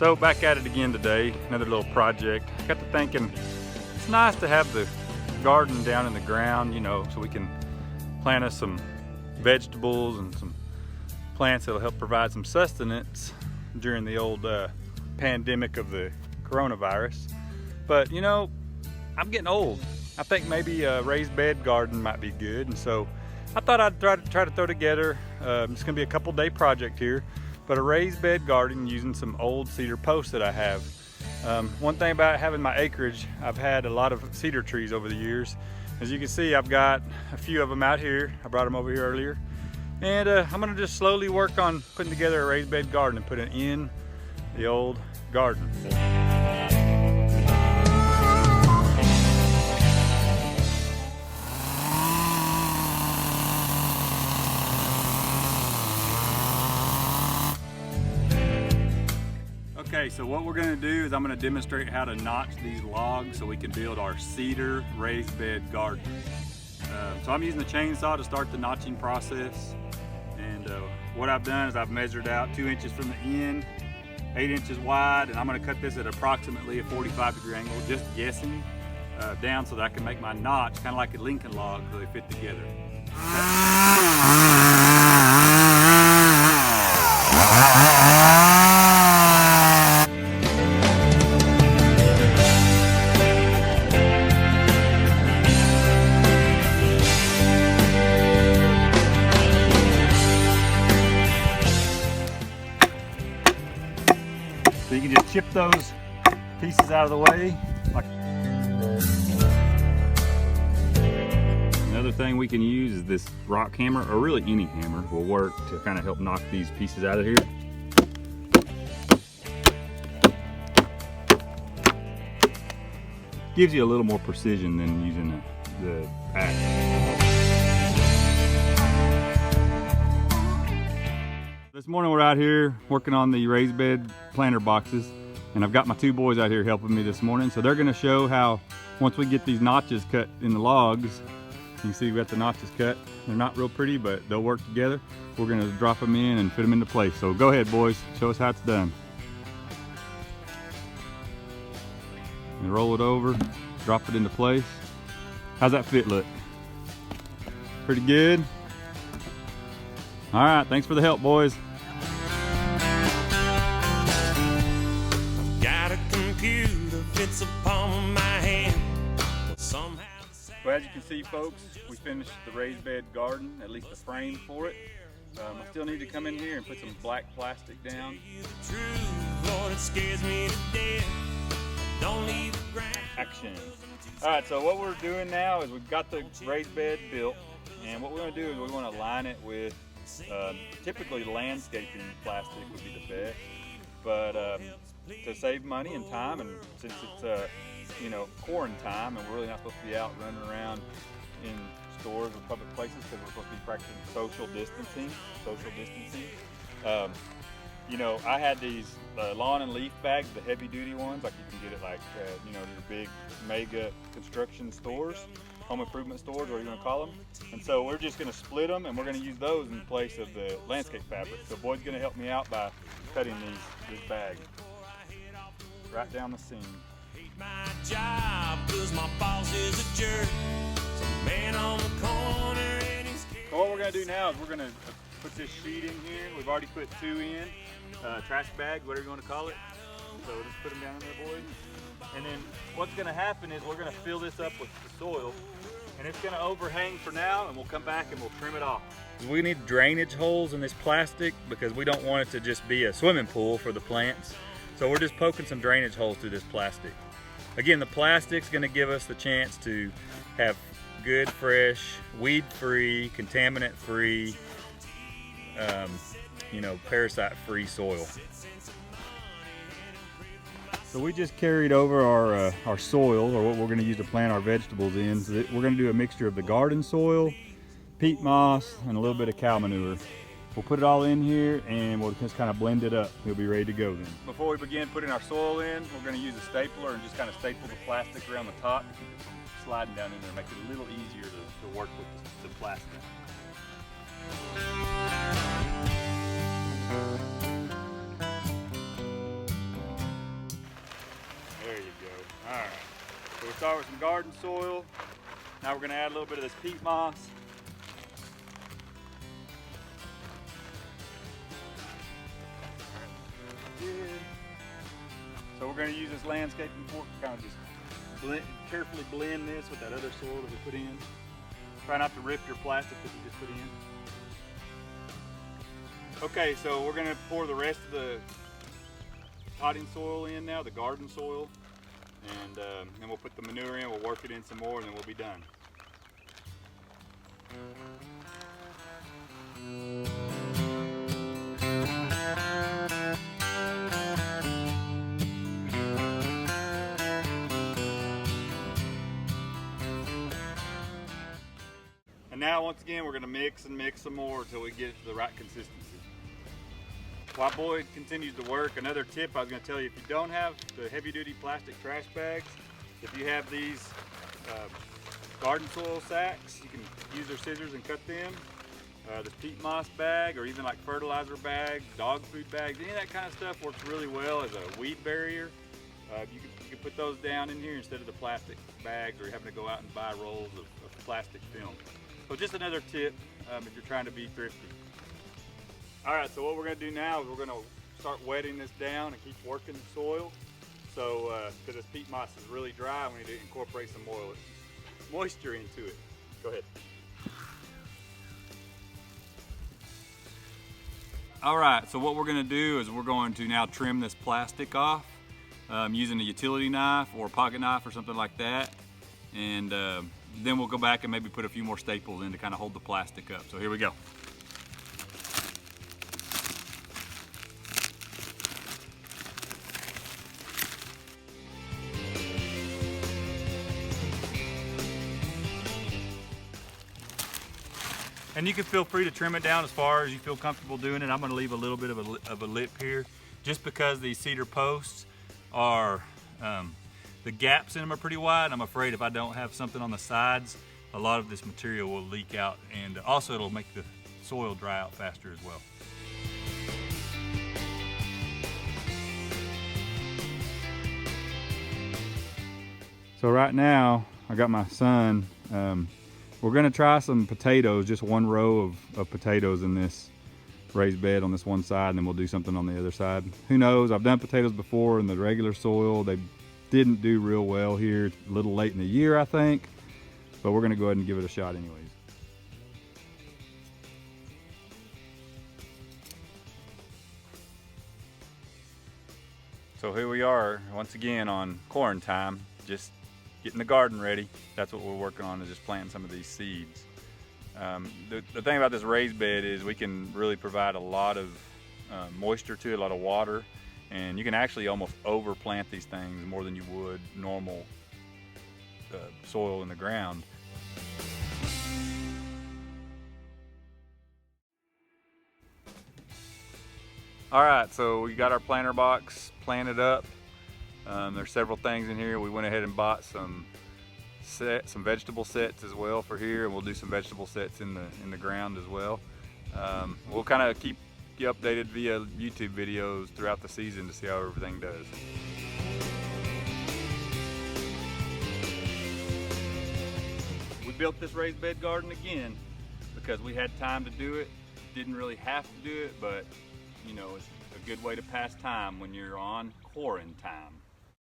So back at it again today, another little project. Got to thinking, it's nice to have the garden down in the ground, you know, so we can plant us some vegetables and some plants that'll help provide some sustenance during the old pandemic of the coronavirus. But you know, I'm getting old. I think maybe a raised bed garden might be good, and so I thought I'd try to throw together, it's gonna be a couple day project here, but a raised bed garden using some old cedar posts that I have. One thing about having my acreage, I've had a lot of cedar trees over the years. As you can see, I've got a few of them out here. I brought them over here earlier. And I'm gonna just slowly work on putting together a raised bed garden and put it in the old garden. Okay, so what we're gonna do is I'm gonna demonstrate how to notch these logs so we can build our cedar raised bed garden. So I'm using the chainsaw to start the notching process. And what I've done is I've measured out 2 inches from the end, 8 inches wide, and I'm gonna cut this at approximately a 45-degree angle, just guessing, down so that I can make my notch kind of like a Lincoln log so they fit together. So you can just chip those pieces out of the way. Another thing we can use is this rock hammer, or really any hammer will work to kind of help knock these pieces out of here. Gives you a little more precision than using the axe. This morning we're out here working on the raised bed planter boxes, and I've got my two boys out here helping me this morning. So they're going to show how once we get these notches cut in the logs, you can see we got the notches cut. They're not real pretty, but they'll work together. We're going to drop them in and fit them into place. So go ahead, boys, show us how it's done. And roll it over, drop it into place. How's that fit look? Pretty good? All right, thanks for the help, boys. Got a computer fits the palm of my hand. Well, as you can see, folks, we finished the raised bed garden, at least the frame for it. I still need to come in here and put some black plastic down. Action. All right, so what we're doing now is we've got the raised bed built, and what we're going to do is we want to line it with typically landscaping plastic would be the best, but to save money and time, and since it's you know, QuaranTime, and we're really not supposed to be out running around in stores or public places because we're supposed to be practicing social distancing. You know, I had these lawn and leaf bags, the heavy duty ones, like you can get it like you know, these big mega construction stores, home improvement stores, whatever you want to call them. And so we're just going to split them, and we're going to use those in place of the landscape fabric. So Boyd's going to help me out by cutting this bag right down the seam. My job, 'cause my boss is a jerk. Some man on the corner and he's so what we're going to do now is we're going to put this sheet in here. We've already put 2 in, trash bags, whatever you want to call it. So we'll just put them down in there, boys. And then what's going to happen is we're going to fill this up with the soil, and it's going to overhang for now, and we'll come back and we'll trim it off. We need drainage holes in this plastic because we don't want it to just be a swimming pool for the plants. So we're just poking some drainage holes through this plastic. Again, the plastic's going to give us the chance to have good, fresh, weed-free, contaminant-free, you know, parasite-free soil. So we just carried over our soil, or what we're going to use to plant our vegetables in. So we're going to do a mixture of the garden soil, peat moss, and a little bit of cow manure. We'll put it all in here and we'll just kind of blend it up. We'll be ready to go then. Before we begin putting our soil in, we're going to use a stapler and just kind of staple the plastic around the top to keep it from sliding down in there, make it a little easier to work with the plastic. Alright, so we'll start with some garden soil. Now we're going to add a little bit of this peat moss. So we're going to use this landscaping fork to kind of just carefully blend this with that other soil that we put in. Try not to rip your plastic that you just put in. Okay, so we're going to pour the rest of the potting soil in now, the garden soil, and then we'll put the manure in, we'll work it in some more, and then we'll be done. And now once again we're going to mix and mix some more until we get it to the right consistency. While Boyd continues to work, another tip I was going to tell you, if you don't have the heavy duty plastic trash bags, if you have these garden soil sacks, you can use their scissors and cut them. This peat moss bag, or even like fertilizer bags, dog food bags, any of that kind of stuff works really well as a weed barrier. You can put those down in here instead of the plastic bags, or having to go out and buy rolls of plastic film. So just another tip if you're trying to be thrifty. All right, so what we're going to do now is we're going to start wetting this down and keep working the soil. So, because this peat moss is really dry, we need to incorporate some moisture into it. Go ahead. All right, so what we're going to do is we're going to now trim this plastic off using a utility knife or a pocket knife or something like that. And then we'll go back and maybe put a few more staples in to kind of hold the plastic up. So here we go. And you can feel free to trim it down as far as you feel comfortable doing it. I'm going to leave a little bit of a lip here, just because these cedar posts are, the gaps in them are pretty wide. I'm afraid if I don't have something on the sides, a lot of this material will leak out, and also it'll make the soil dry out faster as well. So right now, I got my son, we're gonna try some potatoes, just one row of potatoes in this raised bed on this one side, and then we'll do something on the other side. Who knows, I've done potatoes before in the regular soil. They didn't do real well here. It's a little late in the year, I think, but we're gonna go ahead and give it a shot anyways. So here we are, once again on QuaranTime, just getting the garden ready. That's what we're working on, is just planting some of these seeds. The thing about this raised bed is we can really provide a lot of moisture to it, a lot of water, and you can actually almost overplant these things more than you would normal soil in the ground. All right, so we got our planter box planted up. There's several things in here. We went ahead and bought some vegetable sets as well for here, and we'll do some vegetable sets in the ground as well. We'll kind of keep you updated via YouTube videos throughout the season to see how everything does. We built this raised bed garden again because we had time to do it. Didn't really have to do it, but you know, it's a good way to pass time when you're on QuaranTime.